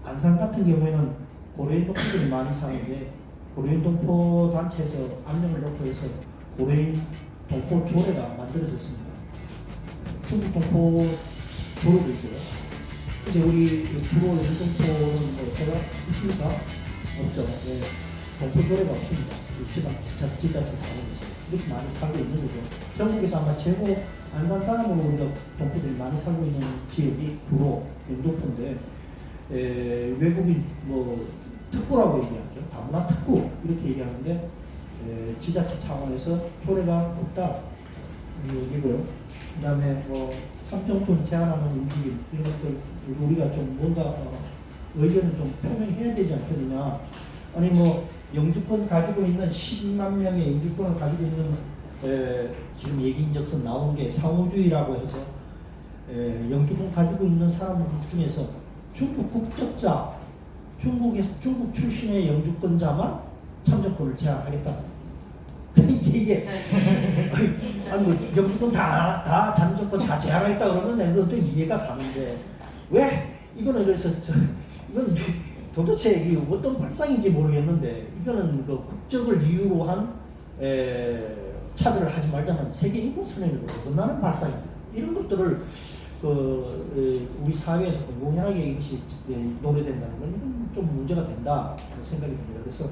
안산 같은 경우에는 고려인 동포들이 많이 사는데 고려인 동포 단체에서 압력을 넣고 해서 고려인 동포 조례가 만들어졌습니다. 충북 동포 조례도 있어요. 근데 우리 부로 연동포는 뭐 제가 있습니까? 없죠. 네. 동포 조례가 없습니다. 지자체 사업에서 이렇게 많이 살고 있는 거죠. 전국에서 아마 최고 안산 다음으로 우리가 동포들이 많이 살고 있는 지역이 부로 연동포인데 외국인 뭐 특구라고 얘기하죠. 다문화 특구 이렇게 얘기하는데 지자체 차원에서 조례가 없다 이 얘기고요. 그다음에 뭐 삼정권 제한하는 움직임 이런 것들 우리가 좀 뭔가 의견을 좀 표명해야 되지 않겠느냐. 아니 뭐 영주권 가지고 있는 10만 명의 영주권을 가지고 있는 지금 얘기인적선 나온 게 상호주의라고 해서 영주권 가지고 있는 사람들 중에서 중국 국적자, 중국 출신의 영주권자만 참정권을 제한하겠다. 이게 아니 뭐 영주권 다 참정권 다 제한하겠다 그러면 그것도 이해가 가는데 왜 이거는 그래서 이건 도대체 이게 어떤 발상인지 모르겠는데 이거는 그 국적을 이유로 한 차별을 하지 말자는 세계 인권 선언에도 어긋나는 발상입니다. 이런 것들을 우리 사회에서 공공연하게 이것이 논의된다는 건 이건 좀 문제가 된다 생각이 듭니다. 그래서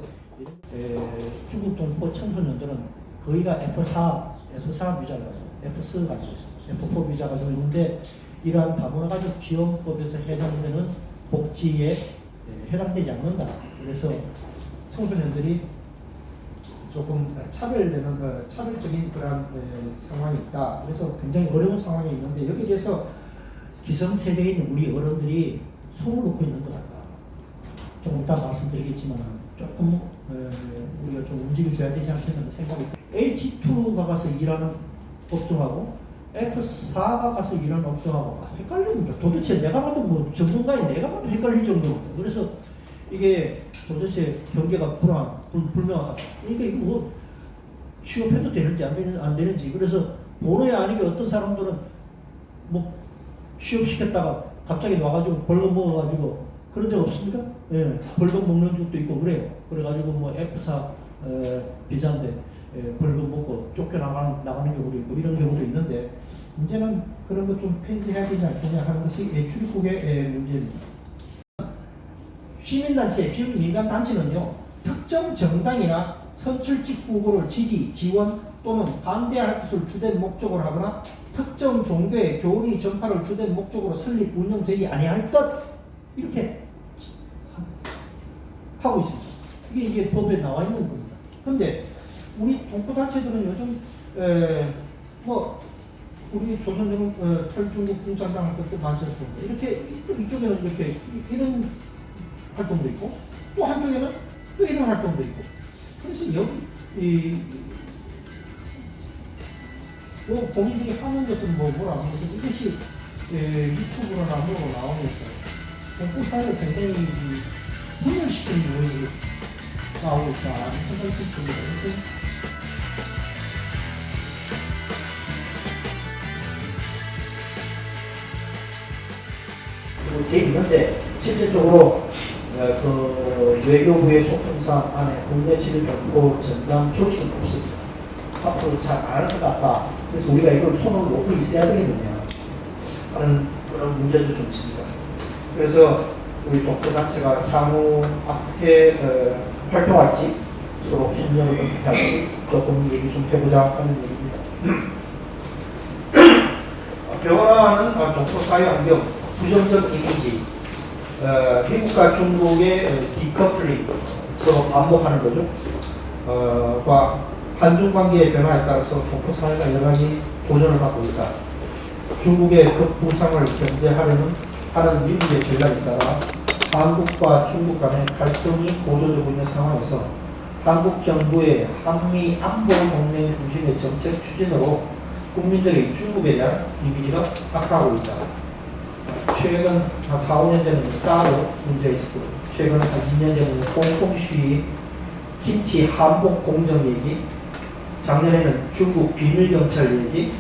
중국 동포 청소년들은 거의가 F4 비자를 가지고 F4 가지고 있습니다. F4 비자 가지고 있는데 이러한 다문화 가족 지원법에서 해당되는 복지에 해당되지 않는다. 그래서 청소년들이 조금 차별적인 그런 상황이 있다. 그래서 굉장히 어려운 상황이 있는데 여기에 대해서 기성세대에 있는 우리 어른들이 손을 놓고 있는 것 같다. 조금 이따 말씀드리겠지만 조금 우리가 좀 움직여줘야 되지 않겠는 생각이 H2가 가서 일하는 업종하고 F4가 가서 일하는 업종하고 헷갈립니다. 도대체 내가 봐도 뭐 전문가인 내가 봐도 헷갈릴 정도입니다. 그래서 이게 도대체 경계가 불명하다. 그러니까 이거 뭐 취업해도 되는지 안 되는지. 그래서 본의 아니게 어떤 사람들은 뭐 취업시켰다가 갑자기 와가지고 벌금 먹어가지고 그런 적 없습니까? 예, 벌금 먹는 적도 있고 그래요. 그래가지고 뭐 F4 비자인데 벌금 먹고 쫓겨나가는 경우도 있고 이런 경우도 있는데 이제는 그런 것 좀 폐지해야 되지 않겠냐 하는 것이 출입국의 문제입니다. 시민단체, 비민간단체는요 특정 정당이나 선출직 후보를 지지, 지원 또는 반대할 것을 주된 목적으로 하거나 특정 종교의 교리 전파를 주된 목적으로 설립, 운영되지 아니할 것 이렇게 하고 있습니다. 이게 법에 나와 있는 겁니다. 그런데 우리 동포단체들은 요즘 뭐 우리 조선족 탈중국 공산당 것도 많지 않습니까? 이렇게 이쪽에는 이렇게 이런 활동도 있고 또 한쪽에는 또 이런 활동도 있고 그래서 여기 뭐 본인들이 하는 것은 뭐라 하는 거죠? 이것이 유튜브나 뭐로 나오면서 동포사회를 굉장히 분열시키는 요인이 나오고 있다 생각이 듭니다. 돼 있는데 실질적으로 그 외교부의 소통상 안에 국내 진입 정보 전담 조직은 없습니다. 앞으로 잘 안 할 것 같다. 그래서 우리가 이걸 손을 놓고 있어야 되겠느냐 하는 그런 문제도 좀 있습니다. 그래서 우리 동포단체가 향후 어떻게 활동할지 서로 신념을 어떻게 할지 조금 얘기 좀 해보자 하는 얘기입니다. 변화하는 동포사회 환경 부정적 이미지, 미국과 중국의 디커플링, 서로 반복하는 거죠. 과 한중 관계의 변화에 따라서 동포 사회가 여러 가지 도전을 받고 있다. 중국의 급부상을 견제하려는 하는 미국의 전략에 따라 한국과 중국 간의 갈등이 고조되고 있는 상황에서 한국 정부의 한미 안보 동맹 중심의 정책 추진으로 국민들의 중국에 대한 이미지가 악화하고 있다. 최근 한 4, 5년 전에는 사드 문제가 있었고 최근 한 2년 전에는 홍콩 시위, 김치 한복 공정 얘기, 작년에는 중국 비밀경찰 얘기,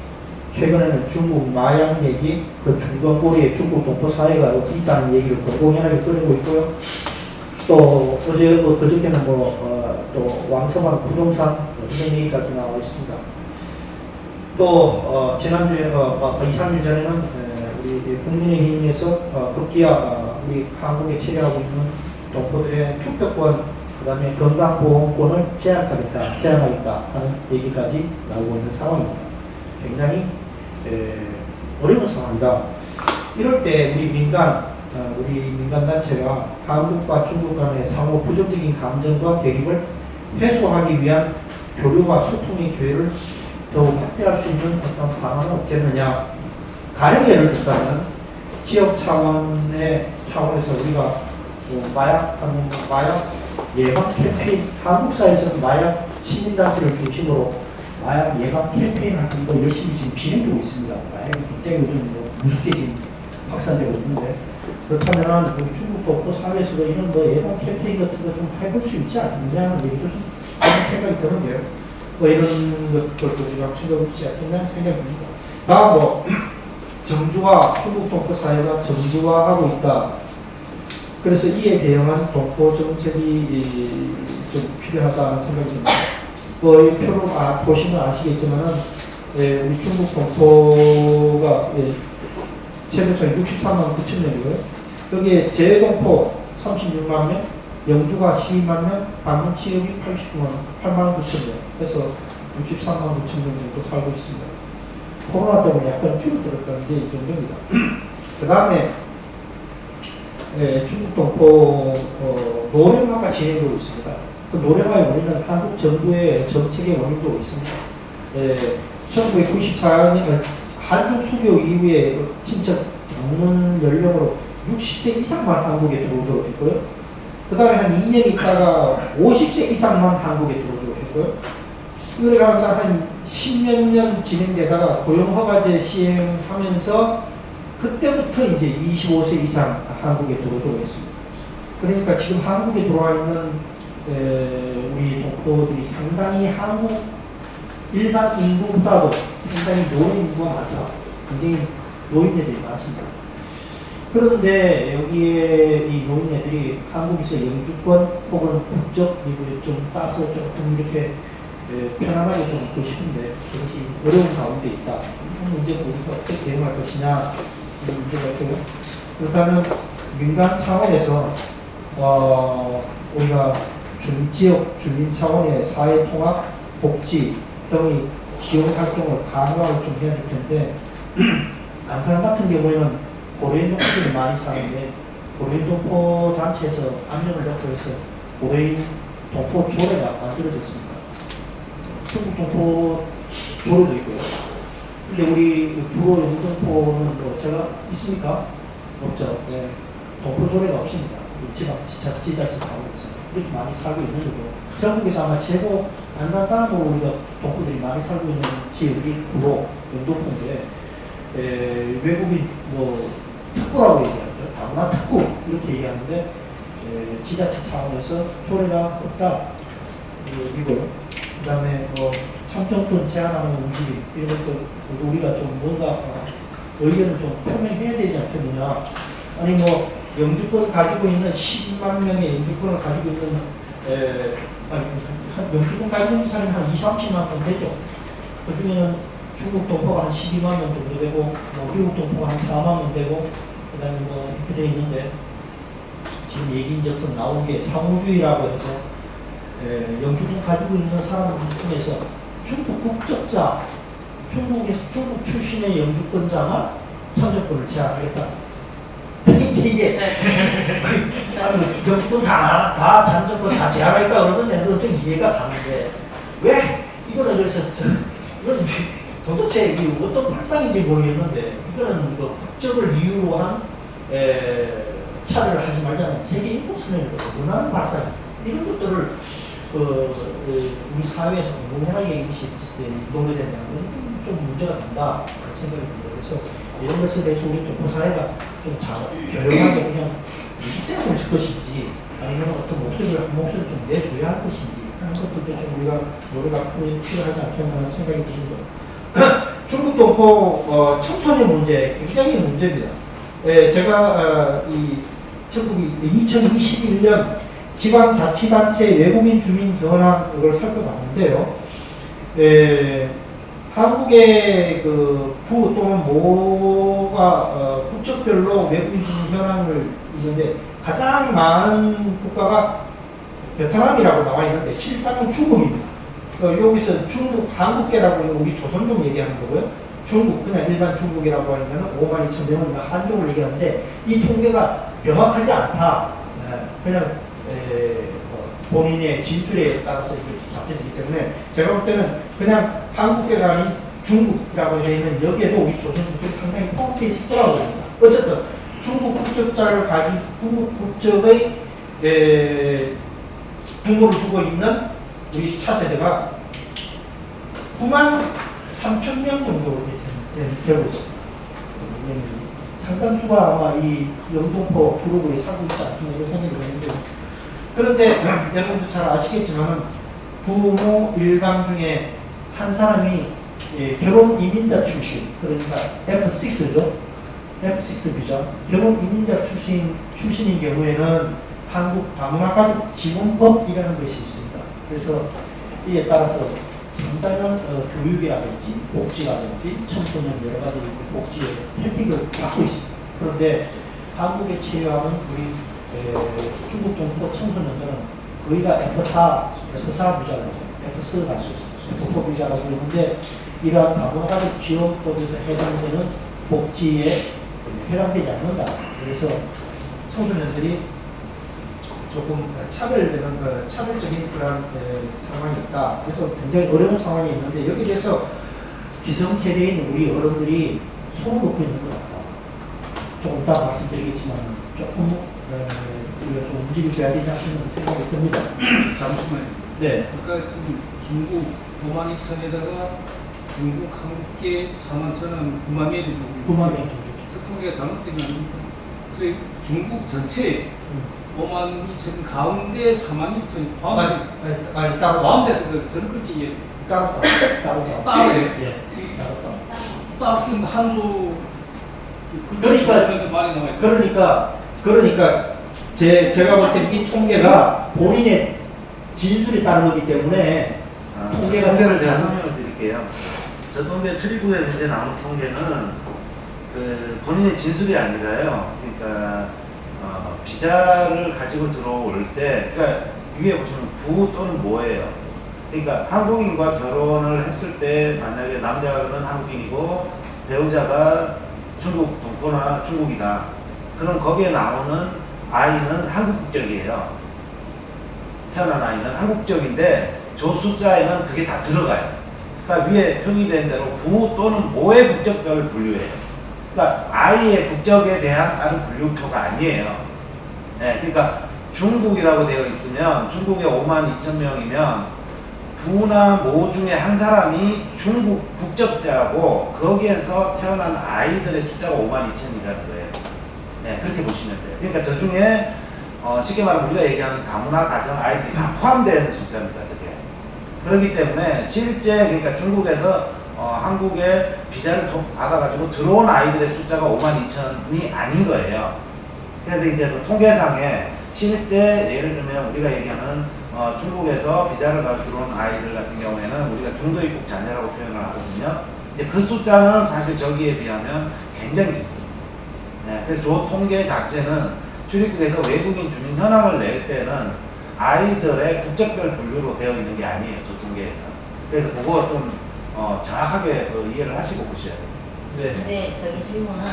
최근에는 중국 마약 얘기, 그 중동꼬리에 중국 동포 사회가 어디 있다는 얘기를 공공연하게 꺼내고 있고요. 또 어제 그저께는 또 왕서방 부동산 이런 얘기까지 나와 있습니다. 또 지난주에 2, 3일 전에는 우리 국민의힘에서 급기야 우리 한국에 체류하고 있는 동포들의 투표권, 그 다음에 건강보험권을 제한하겠다 하는 얘기까지 나오고 있는 상황입니다. 굉장히 어려운 상황이다. 이럴 때 우리 민간단체가 한국과 중국 간의 상호 부정적인 감정과 대립을 해소하기 위한 교류와 소통의 기회를 더욱 확대할 수 있는 어떤 방안은 없겠느냐. 가령 예를 들자면 지역 차원에서 우리가 마약 예방 캠페인, 한국사에서는 마약 시민단체를 중심으로 마약 예방 캠페인 같은 거 열심히 지금 진행되고 있습니다. 마약이 굉장히 요즘 무섭게 지금 확산되고 있는데, 그렇다면 우리 중국 동포 사회에서도 이런 예방 캠페인 같은 거 좀 해볼 수 있지 않느냐 하는 얘기도 좀 생각이 드는데요. 이런 것들도 우리가 생각해 보지 않겠냐는 생각이 듭니다. 다음 정주화, 중국 동포 사회가 정주화하고 있다. 그래서 이에 대응한 동포 정책이 좀 필요하다는 생각이 듭니다. 이 표로 보시면 아시겠지만은 우리 중국 동포가 체류성 63만 9천 명이고요. 여기에 재동포 36만 명, 영주가 12만 명, 방문 취업이 8만 9천 명, 해서 63만 9천 명 정도 살고 있습니다. 코로나 때문에 약간 줄어들었다는 게 이 정도입니다. 그 다음에 중국 동포 노령화가 진행되고 있습니다. 그 노령화의 원인은 한국 정부의 정책의 원인도 있습니다. 1994년 한중 수교 이후에 친척 방문 연령으로 60세 이상만 한국에 들어오도록 했고요. 그 다음에 한 2년 있다가 50세 이상만 한국에 들어오도록 했고요. 이거를 한 10몇 년 진행되다가 고용허가제 시행하면서 그때부터 이제 25세 이상 한국에 들어오도록 했습니다. 그러니까 지금 한국에 들어와 있는 우리 동포들이 상당히 한국 일반 인구보다도 상당히 노인 인구가 많다. 굉장히 노인네들이 많습니다. 그런데 여기에 이 노인네들이 한국에서 영주권 혹은 국적 이걸 좀 따서 조금 이렇게 편안하게 좀 있고 싶은데 그것이 어려운 가운데 있다. 이 문제를 우리가 어떻게 대응할 것이냐 이런 문제가 있고요. 그렇다면 민간 차원에서 우리가 지역 주민 차원의 사회통합, 복지 등의 지원 활동을 강화를 좀 해야 될 텐데 안산 같은 경우에는 고려인 동포들이 많이 사는데 고려인 동포 단체에서 안면을 놓고 해서 고려인 동포 조례가 만들어졌습니다. 중국 동포 조례도 있고요. 근데 우리 부로 영동포는 제가 있습니까? 없죠. 네. 동포 조례가 없습니다. 지자체 하고 있습니다. 이렇게 많이 살고 있는 거고 전국에서 아마 최고 안산 땅으로 우리가 동포들이 많이 살고 있는 지역이 부로 영동포인데 외국인 특구라고 얘기하죠. 다문화 특구 이렇게 얘기하는데 지자체 차원에서 조례가 없다 이거요. 그 다음에 참정권 제한하는 움직임 이런 것도 우리가 좀 뭔가 의견을 좀 표명해야 되지 않겠느냐. 아니 영주권 가지고 있는 10만 명의 영주권을 가지고 있는 영주권 가지고 있는 사람이 한 2, 30만 명 되죠. 그 중에는 중국 동포가 한 12만 명 정도 되고 미국 동포가 한 4만 명 되고 그 다음에 이렇게 되어 있는데 지금 얘기인적선 나온 게 상호주의라고 해서 영주권 가지고 있는 사람들 중에서 중국 국적자, 중국 출신의 영주권자만 참정권을 제한하겠다. 이게 영주권 다 참정권 다 제한하겠다 그러면 그것도 이해가 가는데 왜 이거는 그래서 이건 도대체 이게 어떤 발상인지 모르겠는데 이거는 국적을 이유로 한 차별을 하지 말자는 세계 인권선언을 원하는 발상 이런 것들을 우리 사회에서 공공연하게 이것이 이동이 된다는 좀 문제가 된다 생각이 듭니다. 그래서 이런 것에 대해서 우리 동포 사회가 좀 조용하게 그냥 희생을 할 것인지 아니면 어떤 목소리를 좀 내줘야 할 것인지 하는 것들도 좀 우리가 노력가 필요하지 않겠나 하는 생각이 듭니다. 중국 동포 청소년 문제 굉장히 문제입니다. 제가 이 2021년 지방자치단체 외국인 주민 현황을 살펴봤는데요. 한국의 그 부 또는 모가 국적별로 외국인 주민 현황을 있는데 가장 많은 국가가 베트남이라고 나와 있는데 실상은 중국입니다. 여기서 중국, 한국계라고 우리 조선족 얘기하는 거고요. 중국, 그냥 일반 중국이라고 하면 5만 2천 명은 한족을 얘기하는데 이 통계가 명확하지 않다. 그냥 본인의 진술에 따라서 이렇게 잡혀지기 때문에 제가 볼 때는 그냥 한국계가 아닌 중국이라고 되어 있는 여기에도 우리 조선족들이 상당히 포함되어 있을 거라고 봅니다. 어쨌든 중국 국적자를 가진 중국 국적의 부모를 두고 있는 우리 차세대가 9만 3천 명 정도로 되고 있습니다. 상당수가 아마 이 영동포 그룹에 살고 있지 않겠나 이런 생각이 드는데, 그런데 여러분도 잘 아시겠지만 부모 일방 중에 한 사람이 결혼 이민자 출신, 그러니까 F6죠. F6 비자. 결혼 이민자 출신인 경우에는 한국 다문화 가족 지원법이라는 것이 있습니다. 그래서 이에 따라서 상당한 교육이라든지 복지라든지 청소년 여러 가지 복지의 혜택을 받고 있습니다. 그런데 한국에 체류하는 우리 중국 동포 청소년들은 거의 다 F4 비자라고, F4 비자라고 하는데 이러한 다문화 가족 지원법에서 해당되는 복지에 해당되지 않는다. 그래서 청소년들이 조금 차별적인 그런 상황이 있다. 그래서 굉장히 어려운 상황이 있는데 여기에 대해서 기성세대인 우리 어른들이 손을 놓고 있는 것 같다. 조금 이따 말씀드리겠지만 조금 우리가 좀 움직여줘야 되지 않는 생각이 듭니다. 잠시만요. 네. 그러니까 지금 중국 5만 2천에다가 중국 한국계 4만 1천은 9만 명이 되고 9만 명 정도. 저 통계가 잘못되면 저희 중국 전체 5만 2천 가운데 4만 2천이 아니 따로 가운데 저는 그렇게 따로 따로예요. 예. 딱 한수 그러니까 많이 나와 있고. 그러니까 제가 볼 때 이 통계가 본인의 진술에 따른 거기 때문에 통계를 제가 설명을 드릴게요. 저 통계 출입국에서 이제 나오는 통계는 그 본인의 진술이 아니라요. 그러니까 비자를 가지고 들어올 때, 그러니까 위에 보시면 부 또는 모예요. 그러니까 한국인과 결혼을 했을 때 만약에 남자는 한국인이고 배우자가 중국 동포나 중국이다. 그럼 거기에 나오는 아이는 한국 국적이에요. 태어난 아이는 한국 국적인데 저 숫자에는 그게 다 들어가요. 그러니까 위에 표기된 대로 부 또는 모의 국적별을 분류해요. 그러니까 아이의 국적에 대한 다른 분류표가 아니에요. 네, 그러니까 중국이라고 되어 있으면 중국에 5만 2천 명이면 부나 모 중에 한 사람이 중국 국적자고 거기에서 태어난 아이들의 숫자가 5만 2천이라는 거예요. 네, 그렇게 보시면 돼요. 그러니까 저 중에 쉽게 말하면 우리가 얘기하는 다문화 가정 아이들이 다 포함된 숫자입니다. 저게. 그렇기 때문에 실제 그러니까 중국에서 한국에 비자를 받아가지고 들어온 아이들의 숫자가 5만 2천이 아닌 거예요. 그래서 이제 그 통계상에 실제 예를 들면 우리가 얘기하는 중국에서 비자를 가지고 들어온 아이들 같은 경우에는 우리가 중도 입국 자녀라고 표현을 하거든요. 이제 그 숫자는 사실 저기에 비하면 굉장히 적습니다. 네, 그래서 저 통계 자체는 출입국에서 외국인 주민 현황을 낼 때는 아이들의 국적별 분류로 되어 있는 게 아니에요. 저 통계에서. 그래서 그거 좀 정확하게 이해를 하시고 보셔야 돼요. 네. 근데 저기 질문은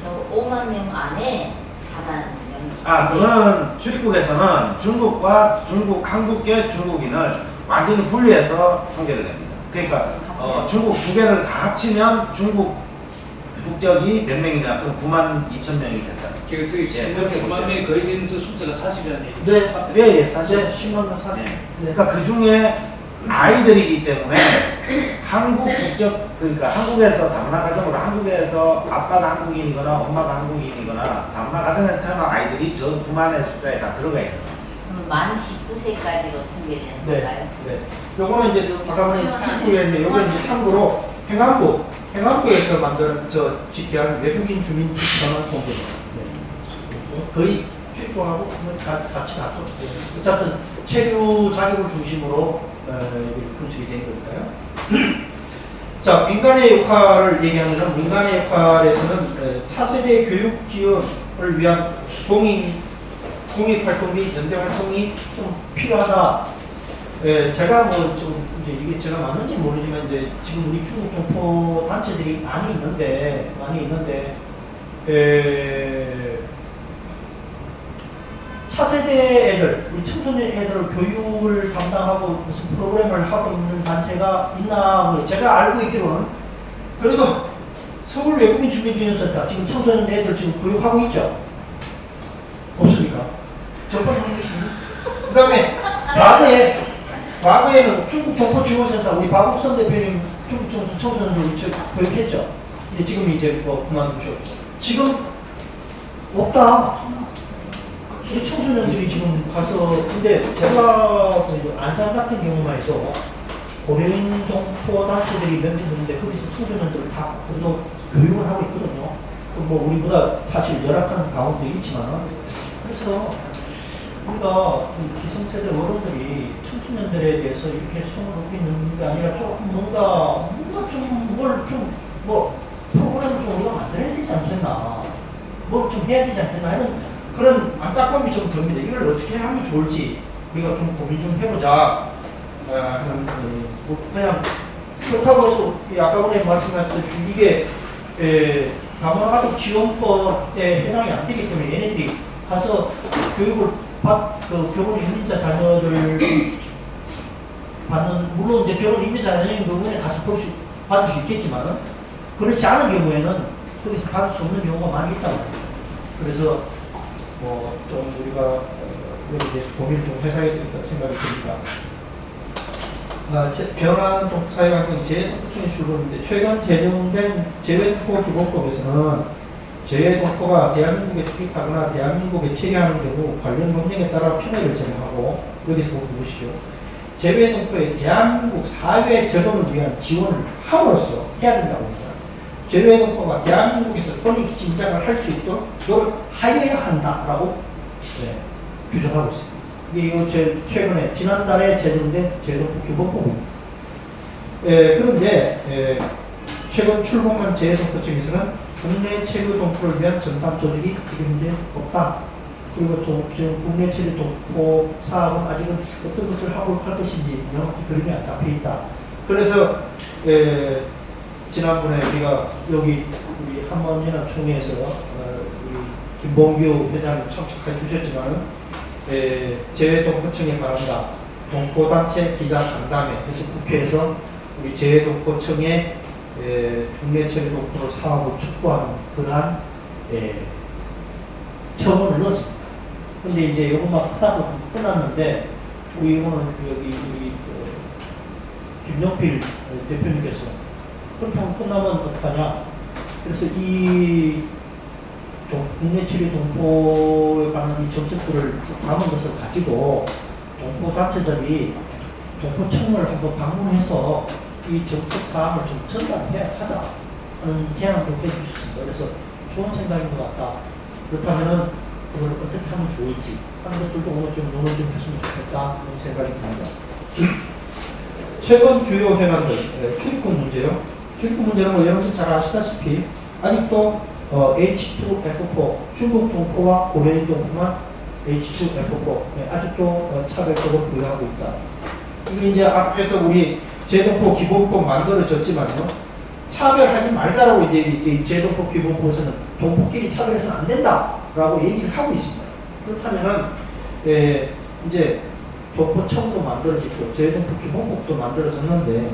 저 5만 명 안에 4만 명. 그거는 출입국에서는 중국과 한국계 중국인을 완전히 분리해서 통계를 냅니다. 그러니까 중국 두 개를 다 합치면 중국 국적이 몇 명이냐? 그럼 9만 2천 명이 된다. 그 저기 10만 명이 거의 되는 저 숫자가 40이라는 얘기. 네. 예, 사실. 10만 명 40. 네. 그러니까 그 중에 아이들이기 때문에 한국 국적, 그러니까 한국에서 다문화 가정으로 한국에서 아빠가 한국인이거나 엄마가 한국인이거나 다문화 가정에서 태어난 아이들이 저 9만의 숫자에 다 들어가 있는 거예요. 그럼 만 19세까지로 통계되는 네. 건가요? 네. 요거는 이제 아까 말한 출입국에 이제 요거 이제 참고로 행안부에서 만든 집계한 외국인 주민 전원 통계입니다. 거의 출입국하고 같이 갔죠. 어쨌든 체류 자격을 중심으로 분석이 된 거니까요. 자, 민간의 역할을 얘기하면 민간의 역할에서는 차세대 교육 지원을 위한 공익 활동 및 연대 활동이 좀 필요하다. 제가 뭐 좀 이제 이게 제가 맞는지 모르지만 이제 지금 우리 중국 동포 단체들이 많이 있는데 차세대 애들, 우리 청소년 애들 교육을 담당하고 무슨 프로그램을 하고 있는 단체가 있나 제가 알고 있기로는 그래도 서울 외국인 주민기술센터 지금 청소년 애들 지금 교육하고 있죠? 없습니까? 저번 있습니다. 그 다음에 과거에는 중국 동포지원센터 우리 박욱선 대표님 중국 청소년들 교육했죠? 근데 지금 이제 뭐 그만두셨고 지금 없다. 우리 청소년들이 지금 가서 근데 제가 안산 같은 경우만 해도 고려인 동포 단체들이 몇 명 있는데 거기서 청소년들을 다 그래도 교육을 하고 있거든요. 뭐 우리보다 사실 열악한 가운데 있지만 그래서 우리가 기성세대 어른들이 청소년들에 대해서 이렇게 손을 놓기는 게 아니라 조금 뭔가 뭐 프로그램을 좀 우리가 만들어야 되지 않겠나, 뭘 좀 해야 되지 않겠나 하는 그런 안타까움이 좀 듭니다. 이걸 어떻게 하면 좋을지 우리가 좀 고민 좀 해보자. 그냥 그렇다고 해서 아까 전에 말씀하셨듯이 이게 다문화가족 지원법에 해당이 안 되기 때문에 얘네들이 가서 교육을 결혼 이민자 자녀를 받는, 물론 이제 결혼 이민자 자녀인 경우에는 가서 받을 수 있겠지만은 그렇지 않은 경우에는 거기서 받을 수 없는 경우가 많이 있단 말이에요. 그래서 뭐 좀 우리가 여기에 대해서 고민을 좀 해봐야 되겠다 생각이 듭니다. 변화한 사회환경 재해동포청이 주로인데 최근 제정된 재외동포 기본법에서는 재외동포가 대한민국에 출입하거나 대한민국에 체류하는 경우 관련 법령에 따라 편의를 제공하고 여기서 보시죠. 재외동포의 대한민국 사회 적응을 위한 지원을 함으로써 해야 된다고 합니다. 재외동포가 대한민국에서 권익 진작을 할 수 있도록 노력하여야 한다라고 규정하고 있습니다. 이게 최근에 지난달에 제정된 재외동포 기본법입니다. 그런데 최근 출범한 재외동포청에서는 국내 체류 동포를 위한 전담 조직이 지금 이제 없다. 그리고 지금 국내 체류 동포 사업은 아직은 어떤 것을 하고 할 것인지 명확히 그림이 안 잡혀 있다. 그래서 지난번에 우리가 여기 우리 한번연합 총회에서 우리 김봉규 회장님 참석해 주셨지만 재외동포청에 바랍니다. 동포단체 기자간담회 그래서 국회에서 우리 재외동포청에 국내 체류동포로 사업을 축구하는 그러한 청원을 넣었습니다. 근데 이제 요것만 끝났는데 우리 오늘 여기 우리 김용필 대표님께서 그럼 끝나면 어떡하냐? 그래서 이 국내 체류 동포에 관한 이 정책들을 쭉 담은 것을 가지고 동포 단체들이 동포청을 한번 방문해서 이 정책 사항을 좀 전달하자 하는 제안도 해주셨습니다. 그래서 좋은 생각인 것 같다. 그렇다면은 그걸 어떻게 하면 좋을지 하는 것들도 오늘 좀 논의 좀 했으면 좋겠다 하는 생각이 듭니다. 최근 주요 현안들 출입국 문제요. 출입국 문제는 뭐 여러분 잘 아시다시피 아직도 H2F4 중국 동포와 고려인 동포만 H2F4 아직도 차별적으로 부여하고 있다. 이게 이제 앞에서 우리 재동포 기본법 만들어졌지만요. 차별하지 말자라고 이제 재동포 기본법에서는 동포끼리 차별해서는 안 된다라고 얘기를 하고 있습니다. 그렇다면은 이제 동포청도 만들어지고 재동포 기본법도 만들어졌는데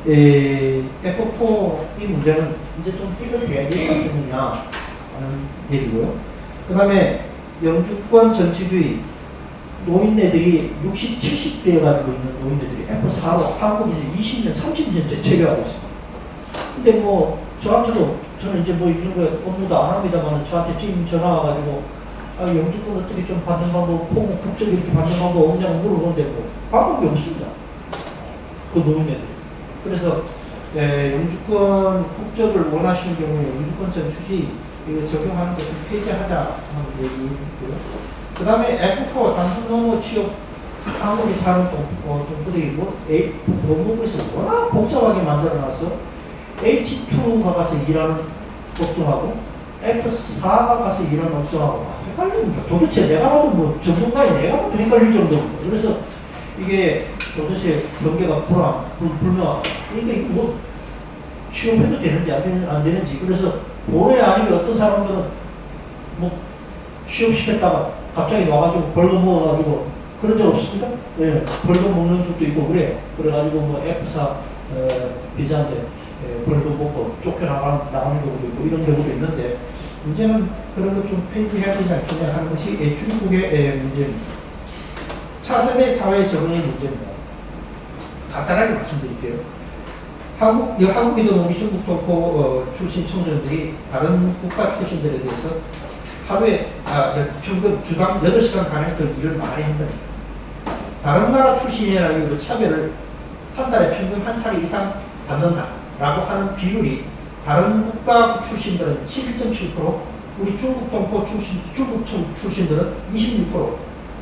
F4 이 문제는 이제 좀 삐끗해야 되지 않겠느냐 하는 얘기고요. 그 다음에 영주권 정치주의 노인네들이 60, 70대 가지고 있는 노인네들이 F4로 한국에서 20년, 30년째 체류하고 있습니다. 근데 뭐 저한테도 저는 이제 뭐 이런 거 업무도 안 합니다만 저한테 지금 전화 와가지고 영주권 어떻게 좀 받는 방법, 국적 이렇게 받는 방법 없냐고 물어보는데 뭐 방법이 없습니다. 그 노인네들. 그래서 영주권 국적을 원하시는 경우에 영주권 전 취지 이거 적용하는 것을 폐지하자 하는 얘기고요. 그 다음에 F4 단순 노무 취업 한국에 사는 동포들이 법무부에서 워낙 복잡하게 만들어놔서 H2가 가서 일하는 업종하고 F4가 가서 일하는 업종하고 헷갈립니다. 도대체 내가 봐도 뭐 전문가인 내가 봐도 헷갈릴 정도입니다. 그래서 이게 도대체 경계가 불명하다. 그러니까 이거 뭐 취업해도 되는지 안 되는지. 그래서 본의 아니게 어떤 사람들은 뭐 취업시켰다가 갑자기 와가지고 벌금 먹어가지고 그런 적 없습니까? 예, 벌금 먹는 적도 있고 그래요. 그래가지고 뭐 F4 비자인데 벌금 먹고 쫓겨나가는 경우도 있고 이런 경우도 있는데 이제는 그런 거 좀 폐지해야 되지 않겠냐 하는 것이 중국의 문제입니다. 차세대 사회 적응의 문제입니다. 간단하게 말씀드릴게요. 한국이든 우리 중국 동포 출신 청년들이 다른 국가 출신들에 대해서 하루에 평균 주당 8시간 가량 더 일을 많이 한답니다. 다른 나라 출신이라는 이유로 차별을 한 달에 평균 한 차례 이상 받는다라고 하는 비율이 다른 국가 출신들은 11.7%, 우리 중국 동포 출신, 중국 출신들은 26%,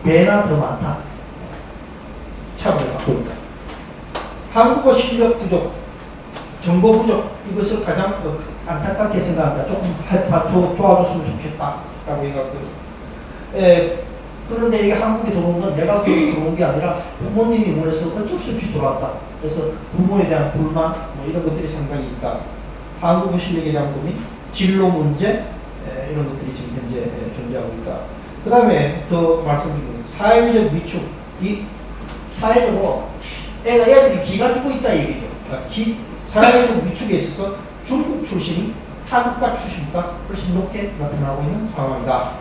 배나 더 많다. 차별을 받고 있다. 한국어 실력 부족, 정보 부족, 이것을 가장 안타깝게 생각한다. 조금 도와줬으면 좋겠다라고 생각해요. 그런데 이게 한국에 들어온 건 내가 들어온 게 아니라 부모님이 원해서 어쩔 수 없이 들어왔다. 그래서 부모에 대한 불만, 뭐 이런 것들이 상당히 있다. 한국어 실력에 대한 고민, 진로 문제, 이런 것들이 지금 현재 존재하고 있다. 그 다음에 더 말씀드리면 사회적 위축, 이 사회적으로 애들이 기가 죽고 있다 얘기죠. 사회적 위축에 있어서 중국 출신이 타국가 출신보다 훨씬 높게 나타나고 있는 상황이다.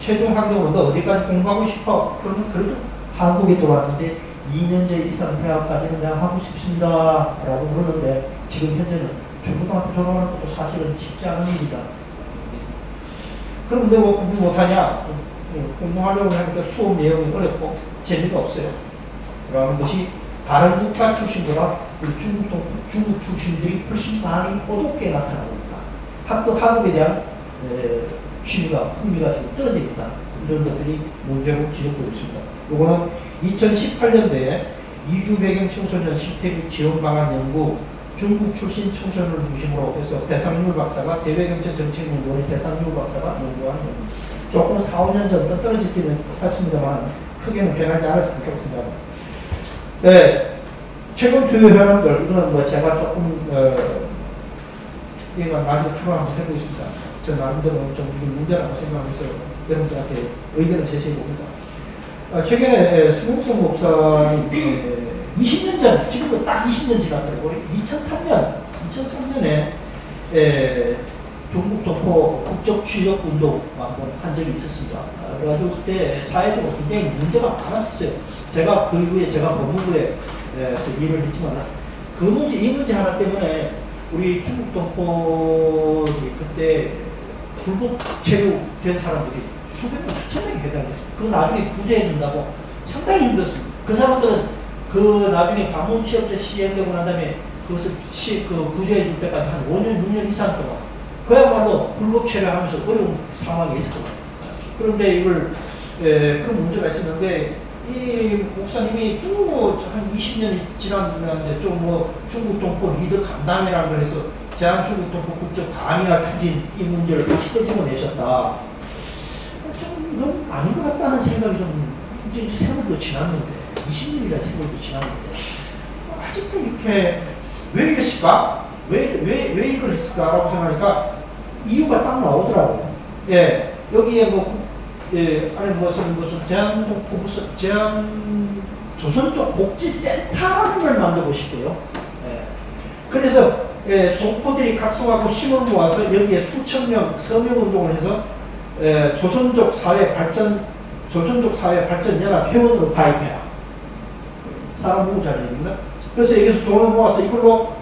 최종 학력은 너 어디까지 공부하고 싶어? 그러면 그래도 한국에 들어왔는데 2년제 이상 대학까지는 내가 하고 싶습니다 라고 그러는데 지금 현재는 중고등학교 졸업하는 것도 사실은 쉽지 않은 일이다. 그럼 내가 공부 못하냐? 공부하려고 하니까 수업 내용이 어렵고 재미가 없어요. 라는 것이 다른 국가 출신보다 우리 중국 출신들이 훨씬 많이 어둡게 나타나고 있다. 학업에 대한 취미가, 흥미가 지금 떨어져 있다. 이런 것들이 문제로 지적되고 있습니다. 이거는 2018년도에 이주 배경 청소년 실태비 지원 방안 연구 중국 출신 청소년을 중심으로 해서 배상률 박사가 대외경제 정책연구원의 배상률 박사가 연구한 연구. 조금 4, 5년 전부터 떨어지기는 했습니다만 크게는 변하지 않았으면 좋겠습니다. 네, 최근 주요 현황들 이거는 뭐 제가 조금 이거 나중에 토론 한번 해보고 있습니다. 저 나름대로 좀 문제라고 생각해서 여러분들한테 의견을 제시해 봅니다. 최근에 스몽성 목사님 20년 전, 지금도 딱 20년 지났더라고요. 2003년에 중국 동포 국적 취업 운동 한번 한 적이 있었습니다. 그래가지고 그때 사회적으로 굉장히 문제가 많았어요. 제가 그 이후에 제가 법무부에서 일을 했지만 이 문제 하나 때문에 우리 중국 동포들이 그때 불법 체류된 사람들이 수백 명, 수천 명이 해당했어요. 그거 나중에 구제해준다고 상당히 힘들었습니다. 그 사람들은 그 나중에 방문 취업제 시행되고 난 다음에 그것을 구제해줄 때까지 한 5년, 6년 이상 동안 그야말로 불법 체류하면서 어려운 상황이 있을 겁니다. 그런데 이걸 그런 문제가 있었는데 이 목사님이 또 한 20년이 지났는데 좀 뭐 중국 동포 리더 간담회라는 걸 해서 제한 중국 동포 국적 강의와 추진 이 문제를 다시 끄집어내셨다. 좀 이건 아닌 것 같다는 생각이 좀 이제 세월도 지났는데 20년이라 세월도 지났는데 아직도 이렇게 왜 이랬을까? 왜 이걸 했을까라고 생각하니까 이유가 딱 나오더라고요. 예, 여기에 아니 무슨 대한독포 조선 쪽 복지센터라는 걸 만들고 싶고요. 예. 그래서 동포들이 각성하고 힘을 모아서 여기에 수천 명 서명 운동을 해서 조선족 사회 발전 연합 회원으로 가입해라. 사람 모으자는 얘기입니다. 그래서 여기서 돈을 모아서 이걸로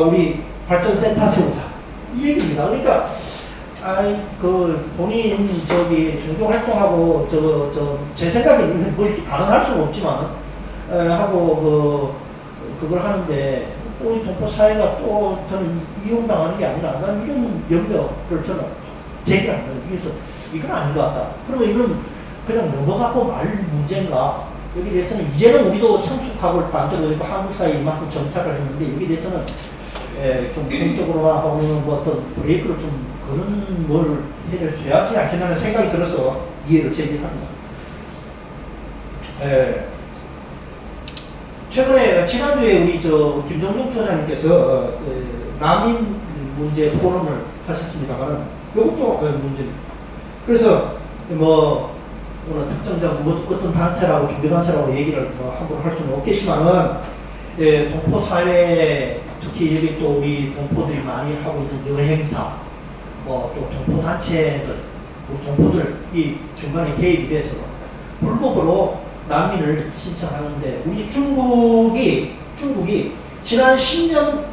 우리 발전센터 세우자 이 얘기입니다. 그러니까 본인 종교 활동하고 제 생각에 뭐 이렇게 가능할 수는 없지만 하고 그걸 하는데 또 우리 동포 사회가 또 저는 이용당하는 게 아니라 난 이런 염려를 저는 제기합니다. 그래서 이건 아닌 것 같다. 그러면 이건 그냥 넘어가고 말 문제인가? 여기 대해서는 이제는 우리도 성숙하고 반대로 이거 한국 사회에 이만큼 정착을 했는데 여기 대해서는 좀 공적으로나 하고는 뭐 어떤 브레이크를 좀 그런 뭘 해줘야지 않겠다는 생각이 들어서 이해를 제기합니다. 최근에 지난주에 우리 김정중 소장님께서 난민 문제 포럼을 하셨습니다만은 이것도 문제입니다. 그래서 뭐 어느 특정적 뭐 어떤 단체라고 중개단체라고 얘기를 함부로 할 수는 없겠지만은 동포 사회 특히 여기 또 우리 동포들이 많이 하고 있는 여행사 뭐 또 동포 단체들 동포들이 중간에 개입이 돼서 불법으로 난민을 신청하는데 우리 중국이 지난 10년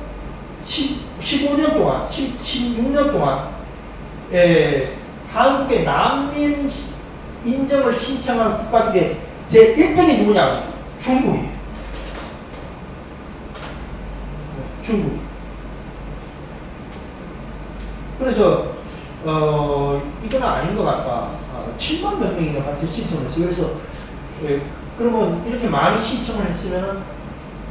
15년 동안 16년 동안 한국의 난민 인정을 신청한 국가 중에 제 1등이 누구냐? 중국이에요. 중국. 그래서 이건 아닌 것 같다. 7만 몇 명인가 같은 신청을 했어요. 그래서 그러면 이렇게 많이 신청을 했으면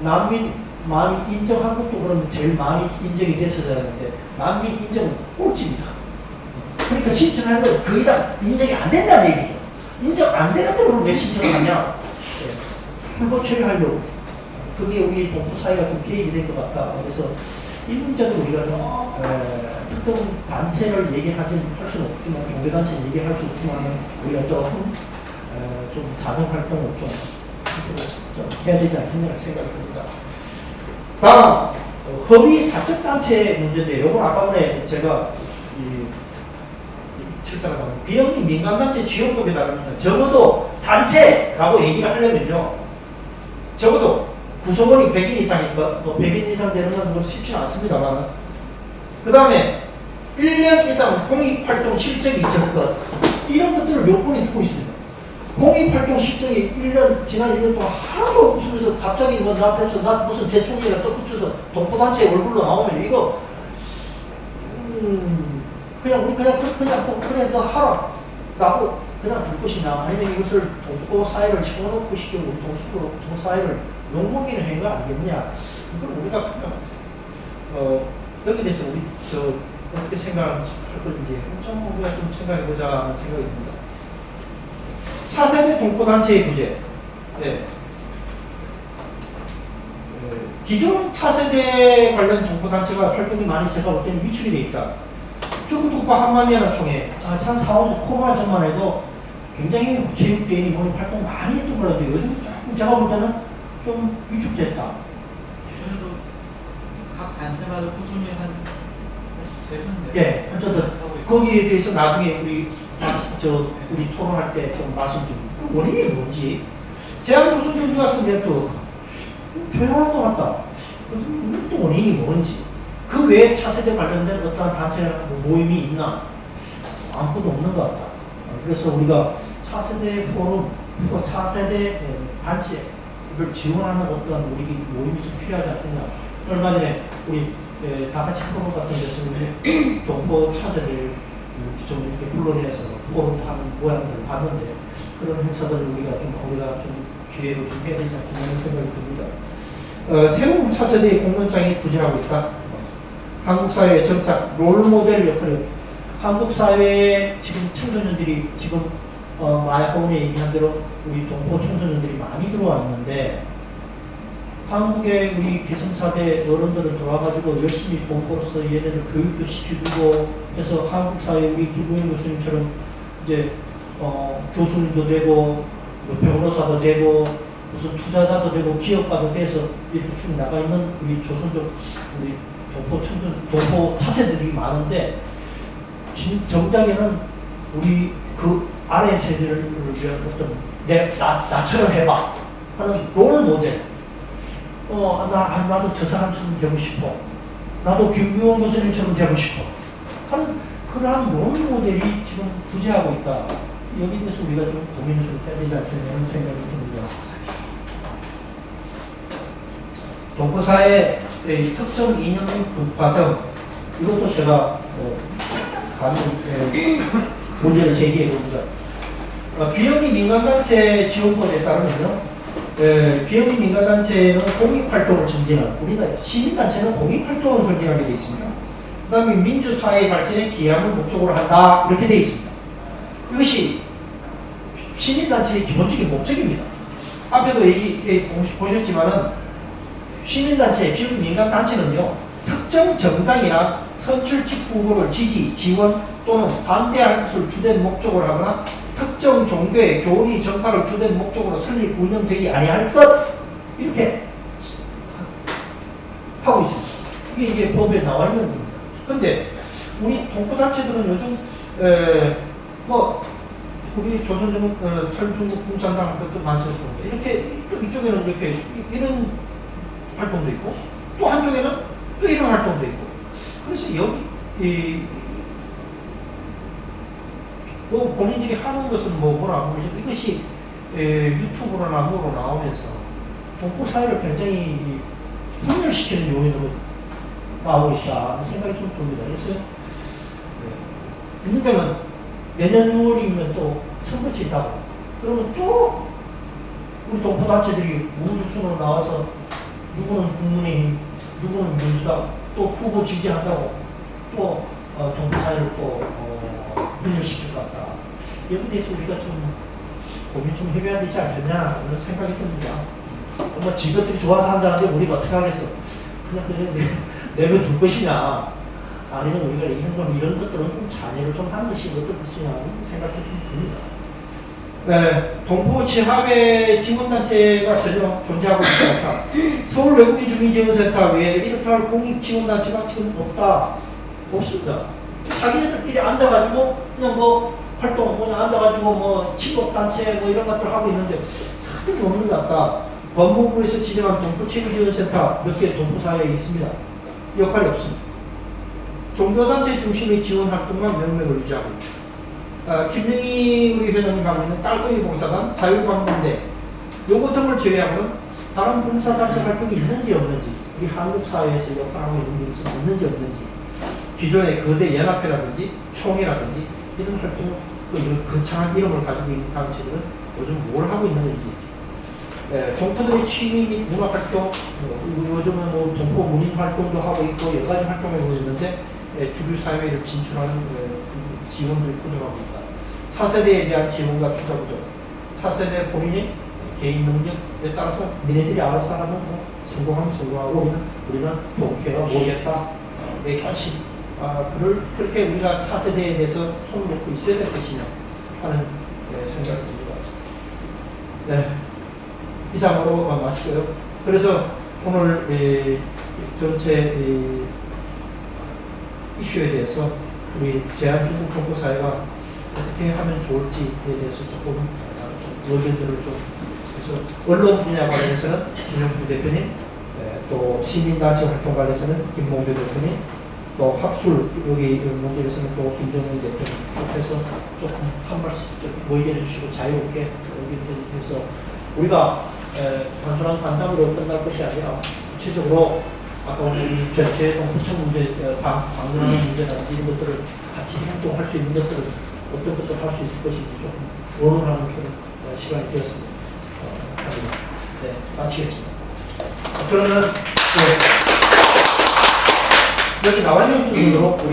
난민 많이 인정한 것도 그러면 제일 많이 인정이 됐어야 되는데 난민 인정은 꼴찌입니다. 그러니까 신청하는 건 거의 다 인정이 안 된다는 얘기죠. 인정 안 되는데 그럼 왜 신청을 하냐? 불법 처리하려고. 그게 우리 동포 사회가 좀 계획이 된 것 같다. 그래서 이 문제도 우리가 좀 특정 단체를 얘기하진 할 수는 없지만 종교단체를 얘기할 수 없지만 우리가 조금 좀 자동활동을 좀 스스로 좀 해야 되지 않겠나 생각이 듭니다. 다음 허위 사적단체 문제인데 이건 아까 전에 제가 실장을 하면 비영리 민간단체 지원금에다 그러면 적어도 단체라고 얘기를 하려면요 적어도 구성원이 100인 이상이니까 뭐 100인 이상 되는 건 뭐 쉽지는 않습니다만 그 다음에 1년 이상 공익활동 실적이 있을 것 이런 것들을 몇 번이 두고 있습니다. 공익활동 실적이 지난 1년 동안 하나도 없으면서 갑자기 뭐 나한테 나 무슨 대통령이랑 떡붙여서 동포단체 얼굴로 나오면 이거 그냥 너 하라 라고 그냥 둘 것이냐 아니면 이것을 동포 사회를 세워놓고 시키고 우리 동포 사회를 욕먹이는 행위가 아니겠냐 이걸 우리가 그냥 여기에 대해서 우리 어떻게 생각할 것인지 좀 우리가 좀 생각해보자 하는 생각이 듭니다. 4세대 동포단체의 부재 기존 차세대 관련 동포단체가 활동이 많이 제가 볼 때는 위축이 되어 있다. 중국 동포 한만리하는 총회, 참 4월 코로나 전만 해도 굉장히 체육대회니 뭐니 활동 많이 했던 걸로 알는데 요즘 조금 제가 볼 때는 좀 위축됐다. 그래도 각 단체마다 꾸준히 한 3번 예, 어쨌든 거기에 대해서 나중에 우리 토론할 때 좀 말씀 좀 원인이 뭔지 제한조선주의 같은 데도 조용한 것 같다. 또 원인이 뭔지 그 외에 차세대 관련된 어떠한 단체나 모임이 있나 아무것도 없는 것 같다. 그래서 우리가 차세대 포럼, 차세대 단체를 지원하는 어떤 우리 모임이 좀 필요하지 않겠나. 얼마 전에 우리 다같이 포럼 같은 데서 동포 차세대를 좀 이렇게 불러내서 포럼 하는 모양들을 봤는데 그런 행사들을 우리가 좀 기회로 좀 해야 되지 않겠나 생각이 듭니다. 새로운 차세대의 공론장이 부재하고 있다. 한국 사회의 정착 롤모델 역할을 한국 사회에 지금 청소년들이 지금 마야호운이 얘기한 대로 우리 동포 청소년들이 많이 들어와 있는데 한국의 우리 기성사대 어른들은 들어와가지고 열심히 동포로서 얘네들 교육도 시켜주고 해서 한국 사회 우리 김우영 교수님처럼 이제 교수님도 되고 변호사도 되고 무슨 투자자도 되고 기업가도 돼서 이렇게 쭉 나가 있는 우리 조선족 우리 동포 차세들이 많은데 정작에는 우리 그 아래 세대를 위한 어떤 나처럼 해봐 하는 롤 모델 나도 저 사람처럼 되고 싶어 나도 김규원 교수님처럼 되고 싶어 하는 그러한 롤 모델이 지금 부재하고 있다. 여기에 대해서 우리가 좀 고민을 좀 해야 되지 않겠냐는 생각이 듭니다. 동포사회 특정 이념 불파성 이것도 제가 감히 문제를 제기해 봅니다. 비영리 민간단체 지원법에 따르면요, 비영리 민간단체는 공익활동을 증진하는, 우리가 시민단체는 공익활동을 증진하게 되어 있습니다. 그 다음에 민주사회 발전에 기여하는 목적으로 한다 이렇게 되어 있습니다. 이것이 시민단체의 기본적인 목적입니다. 앞에도 보셨지만은 시민단체, 비민간단체는요 특정 정당이나 선출직 후보를 지지, 지원 또는 반대할 것을 주된 목적으로 하거나 특정 종교의 교리 전파를 주된 목적으로 설립, 운영되지 아니할 것 이렇게 하고 있습니다. 이게 법에 나와 있는 겁니다. 그런데 우리 동포단체들은 요즘 우리 조선족 탈중국 공산당 것도 많지 않습니까? 이렇게 또 이쪽에는 이렇게 이런 활동도 있고 또 한쪽에는 또 이런 활동도 있고 그래서 여기 뭐 본인들이 하는 것은 뭐라고 그러죠? 이것이 유튜브나 뭐로 나오면서 동포 사회를 굉장히 분열시키는 요인으로 나오고 있다 생각이 좀 듭니다. 그래서 그러면은 내년 6월이면 또 선거치 있다고 그러면 또 우리 동포단체들이 우후죽순으로 나와서 누구는 국민의힘, 누구는 민주당 또 후보 지지한다고 또 동포사회를 또 분열시킬 것 같다. 여기에 대해서 우리가 좀 고민 좀 해봐야 되지 않겠냐 이런 생각이 듭니다. 뭐 지것들이 좋아서 한다는데 우리가 어떻게 하겠어? 그냥 내버려둘 것이냐 아니면 우리가 이런 것들은 좀 자제를 좀 하는 것이 어떨 것이냐 생각도 좀 듭니다. 동포 지합의 지원단체가 전혀 존재하고 있지 않다. 서울 외국인 주민지원센터 외에 이렇다 할 공익지원단체가 지금 없다. 없습니다. 자기네들끼리 앉아가지고 그냥 뭐 활동 그냥 앉아가지고 뭐 친목단체 뭐 이런 것들 하고 있는데 사람이 없는 것 같다. 법무부에서 지정한 동포체육지원센터 몇 개 동포사회에 있습니다. 역할이 없습니다. 종교단체 중심의 지원활동만 명맥을 유지하고 있습니다. 김영희 우리 회장님 하고 있는 딸거이 봉사단, 자율방문대 요거 등을 제외하고는 다른 봉사단체 활동이 있는지 없는지 우리 한국 사회에서 역할하고 있는 것이 있는지 없는지 기존의 거대 연합회라든지 총회라든지 이런 활동 또 거창한 이름을 가지고 있는 단체들은 요즘 뭘 하고 있는 건지 동포들의 취미 및 문화활동 요즘은 뭐 동포 문인활동도 하고 있고 여러 가지 활동을 하고 있는데 주류 사회를 진출하는 지원들이 부족하고 있다. 4세대에 대한 지원과 투자 부족. 4세대 본인의 개인 능력에 따라서 니네들이 알아서 하면 뭐 성공하면 성공하고 우리는 동쾌가 모르겠다. 내 관심. 그렇게 우리가 4세대에 대해서 손을 놓고 있어야 될 것이냐 하는 생각이 듭니다. 네. 이상으로 마치고요. 그래서 오늘 전체 이슈에 대해서 우리 대한중국 동포사회가 어떻게 하면 좋을지에 대해서 조금 의견들을 좀 그래서 언론 분야 관련해서는 김영주 대표님, 또 시민단체 활동 관련해서는 김몽주 대표님, 또 학술 여기 문제에서는 또 김정은 대표님 해서 조금 한 말씀 좀 의견해 주시고 자유롭게 의견해서 우리가 단순한 간담으로 끝날 것이 아니라 구체적으로 아까 우리 전체 동포청 문제, 방문하는 문제라든지 이런 것들을 같이 행동할 수 있는 것들을 어떤 것들 할 수 있을 것인지 조금 의논하는 그런 시간이 되었습니다. 네, 마치겠습니다. 그러면 여기 나와 있는 순으로